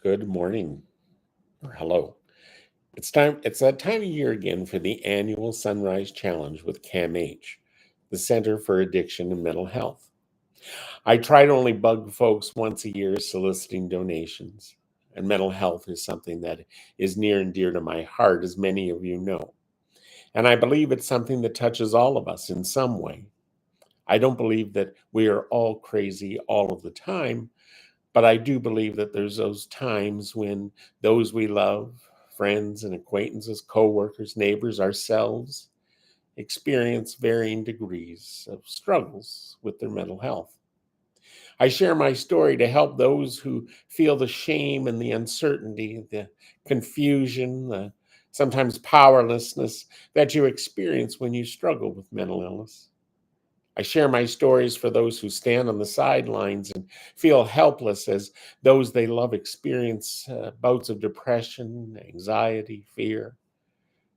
Good morning or hello. It's that time of year again for the annual Sunrise Challenge with CAMH, the Center for Addiction and Mental Health. I try to only bug folks once a year soliciting donations, and mental health is something that is near and dear to my heart, as many of you know. And I believe it's something that touches all of us in some way. I don't believe that we are all crazy all of the time, but I do believe that there's those times when those we love, friends and acquaintances, coworkers, neighbors, ourselves, experience varying degrees of struggles with their mental health. I share my story to help those who feel the shame and the uncertainty, the confusion, the sometimes powerlessness that you experience when you struggle with mental illness. I share my stories for those who stand on the sidelines and feel helpless as those they love experience bouts of depression, anxiety, fear,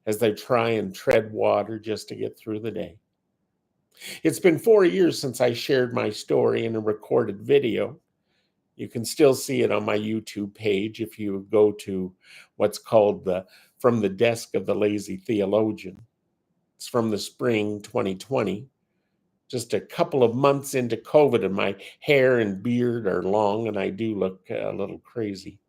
as they try and tread water just to get through the day. It's been 4 years since I shared my story in a recorded video. You can still see it on my YouTube page if you go to what's called the From the Desk of the Lazy Theologian. It's from the spring 2020. Just a couple of months into COVID, and my hair and beard are long, and I do look a little crazy.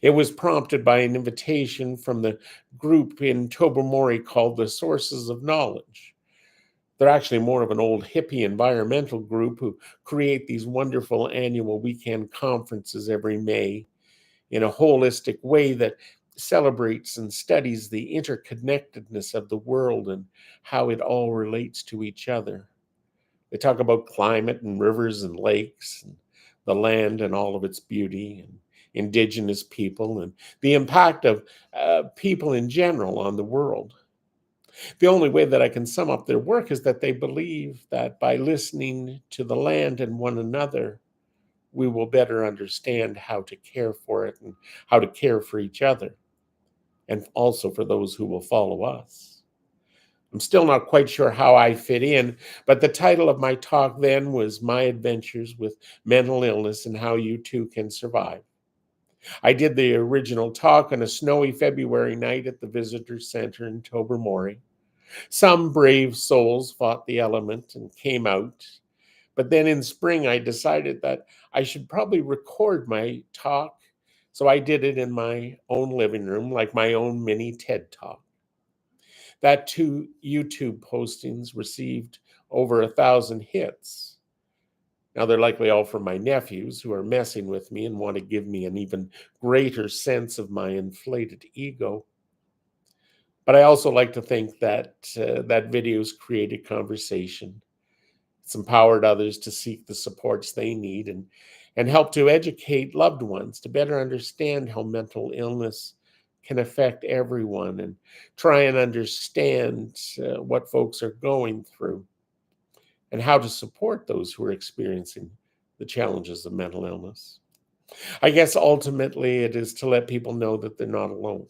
It was prompted by an invitation from the group in Tobermory called the Sources of Knowledge. They're actually more of an old hippie environmental group who create these wonderful annual weekend conferences every May in a holistic way that celebrates and studies the interconnectedness of the world and how it all relates to each other. They talk about climate and rivers and lakes and the land and all of its beauty and indigenous people and the impact of people in general on the world. The only way that I can sum up their work is that they believe that by listening to the land and one another, we will better understand how to care for it and how to care for each other, and also for those who will follow us. I'm still not quite sure how I fit in, but the title of my talk then was My Adventures with Mental Illness and How You Too Can Survive. I did the original talk on a snowy February night at the Visitor Center in Tobermory. Some brave souls fought the element and came out, but then in spring I decided that I should probably record my talk, so I did it in my own living room, like my own mini TED Talk. That two YouTube postings received over 1,000 hits. Now, they're likely all from my nephews who are messing with me and want to give me an even greater sense of my inflated ego. But I also like to think that that video's created conversation. It's empowered others to seek the supports they need and help to educate loved ones to better understand how mental illness can affect everyone and try and understand what folks are going through and how to support those who are experiencing the challenges of mental illness. I guess ultimately it is to let people know that they're not alone.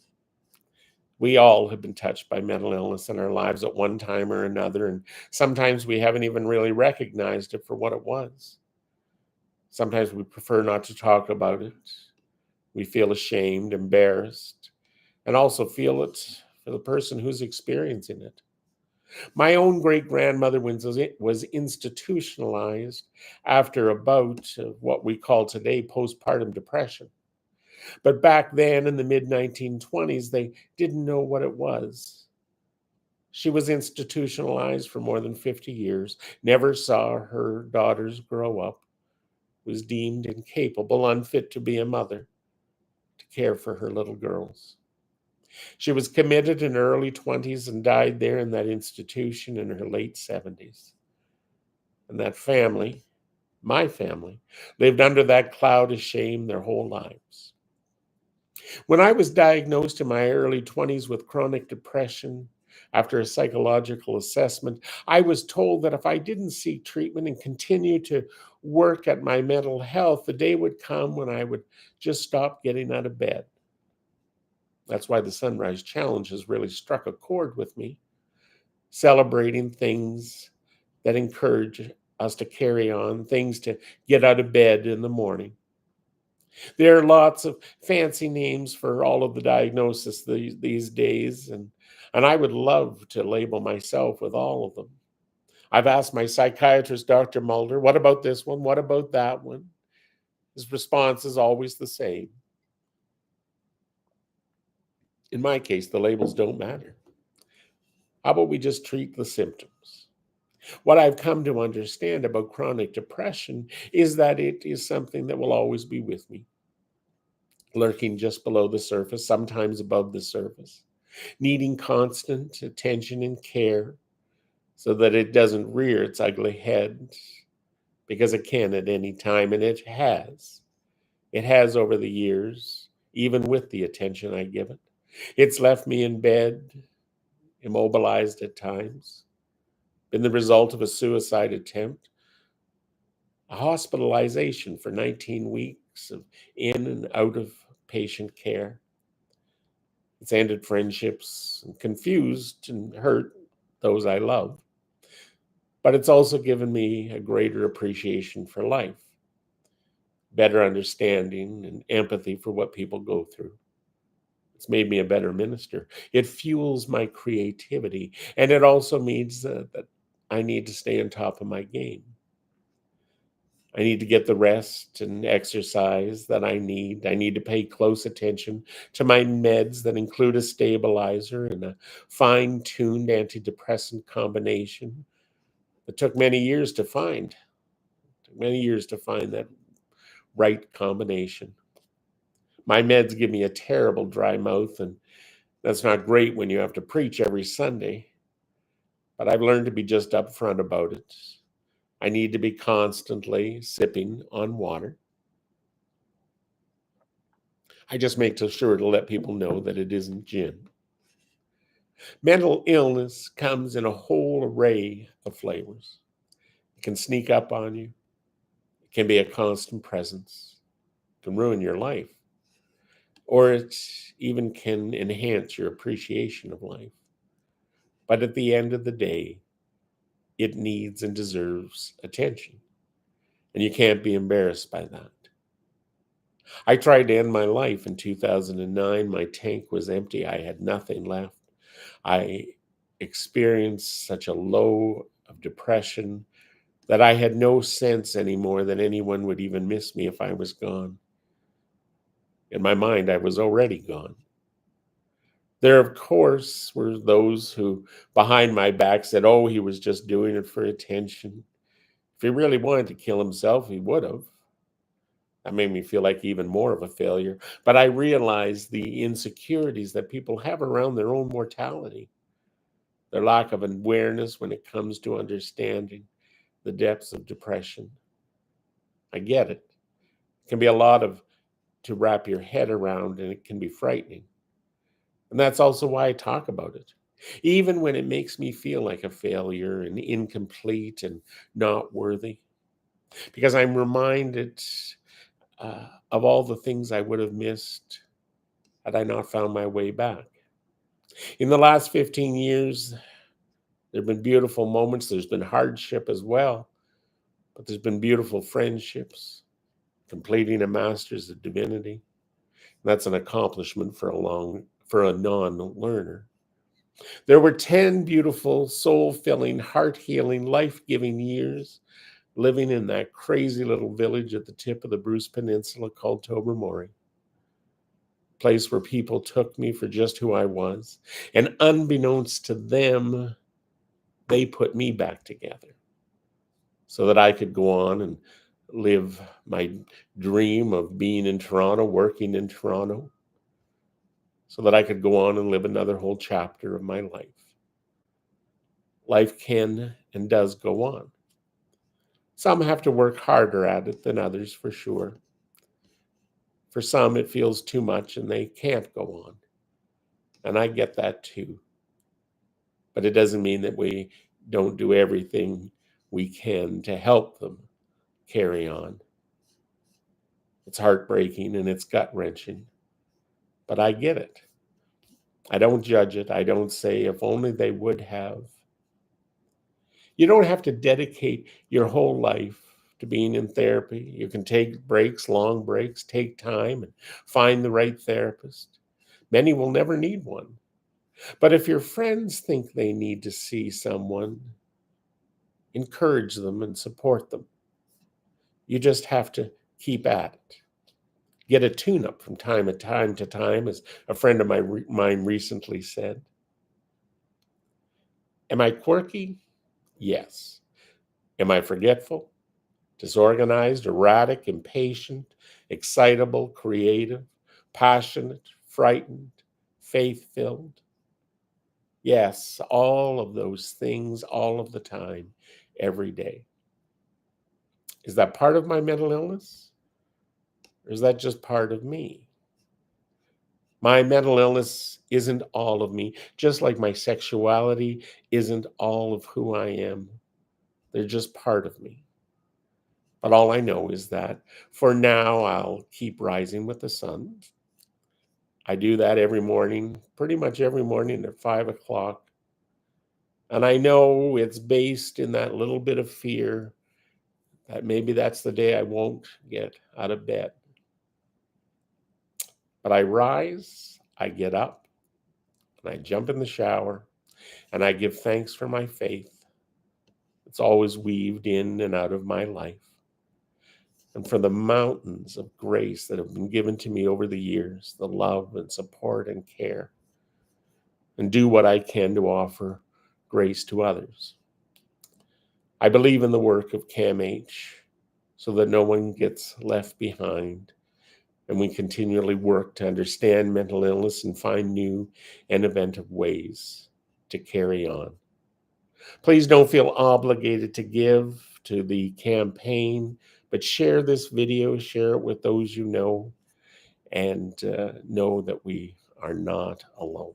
We all have been touched by mental illness in our lives at one time or another, and sometimes we haven't even really recognized it for what it was. Sometimes we prefer not to talk about it. We feel ashamed, embarrassed, and also feel it for the person who's experiencing it. My own great grandmother was institutionalized after a bout of what we call today postpartum depression. But back then in the mid 1920s, they didn't know what it was. She was institutionalized for more than 50 years, never saw her daughters grow up, was deemed incapable, unfit to be a mother, to care for her little girls. She was committed in her early 20s and died there in that institution in her late 70s. And that family, my family, lived under that cloud of shame their whole lives. When I was diagnosed in my early 20s with chronic depression, after a psychological assessment, I was told that if I didn't seek treatment and continue to work at my mental health, the day would come when I would just stop getting out of bed. That's why the Sunrise Challenge has really struck a chord with me, celebrating things that encourage us to carry on, things to get out of bed in the morning. There are lots of fancy names for all of the diagnoses these days, and I would love to label myself with all of them. I've asked my psychiatrist, Dr. Mulder, what about this one? What about that one? His response is always the same. In my case, the labels don't matter. How about we just treat the symptoms? What I've come to understand about chronic depression is that it is something that will always be with me, lurking just below the surface, sometimes above the surface, needing constant attention and care so that it doesn't rear its ugly head, because it can at any time, and it has. It has over the years, even with the attention I give it. It's left me in bed, immobilized at times, been the result of a suicide attempt, a hospitalization for 19 weeks of in and out of patient care. It's ended friendships and confused and hurt those I love. But it's also given me a greater appreciation for life, better understanding and empathy for what people go through. It's made me a better minister. It fuels my creativity, and it also means that I need to stay on top of my game. I need to get the rest and exercise that I need. I need to pay close attention to my meds that include a stabilizer and a fine-tuned antidepressant combination that took many years to find. It took many years to find that right combination. My meds give me a terrible dry mouth, and that's not great when you have to preach every Sunday, but I've learned to be just upfront about it. I need to be constantly sipping on water. I just make sure to let people know that it isn't gin. Mental illness comes in a whole array of flavors. It can sneak up on you. It can be a constant presence. It can ruin your life. Or it even can enhance your appreciation of life. But at the end of the day, it needs and deserves attention. And you can't be embarrassed by that. I tried to end my life in 2009. My tank was empty. I had nothing left. I experienced such a low of depression that I had no sense anymore that anyone would even miss me if I was gone. In my mind, I was already gone. There, of course, were those who, behind my back, said, oh, he was just doing it for attention. If he really wanted to kill himself, he would have. That made me feel like even more of a failure. But I realized the insecurities that people have around their own mortality, their lack of awareness when it comes to understanding the depths of depression. I get it. It can be a lot to wrap your head around, and it can be frightening. And that's also why I talk about it. Even when it makes me feel like a failure and incomplete and not worthy, because I'm reminded of all the things I would have missed had I not found my way back. In the last 15 years, there have been beautiful moments. There's been hardship as well, but there's been beautiful friendships, completing a master's of divinity. That's an accomplishment for a non-learner. There were 10 beautiful, soul-filling, heart-healing, life-giving years living in that crazy little village at the tip of the Bruce Peninsula called Tobermory. Place where people took me for just who I was. And unbeknownst to them, they put me back together so that I could go on and live my dream of being in Toronto, working in Toronto, so that I could go on and live another whole chapter of my life. Life can and does go on. Some have to work harder at it than others, for sure. For some, it feels too much and they can't go on. And I get that too. But it doesn't mean that we don't do everything we can to help them carry on. It's heartbreaking and it's gut-wrenching. But I get it. I don't judge it. I don't say, if only they would have. You don't have to dedicate your whole life to being in therapy. You can take breaks, long breaks, take time and find the right therapist. Many will never need one. But if your friends think they need to see someone, encourage them and support them. You just have to keep at it. Get a tune-up from time to time, as a friend of mine recently said. Am I quirky? Yes. Am I forgetful, disorganized, erratic, impatient, excitable, creative, passionate, frightened, faith-filled? Yes, all of those things, all of the time, every day. Is that part of my mental illness? Or is that just part of me? My mental illness isn't all of me, just like my sexuality isn't all of who I am. They're just part of me. But all I know is that for now, I'll keep rising with the sun. I do that every morning, pretty much every morning at 5 o'clock. And I know it's based in that little bit of fear that maybe that's the day I won't get out of bed. But I rise, I get up, and I jump in the shower, and I give thanks for my faith. It's always weaved in and out of my life, and for the mountains of grace that have been given to me over the years, the love and support and care, and do what I can to offer grace to others. I believe in the work of CAMH so that no one gets left behind, and we continually work to understand mental illness and find new and inventive ways to carry on. Please don't feel obligated to give to the campaign, but share this video, share it with those you know, and know that we are not alone.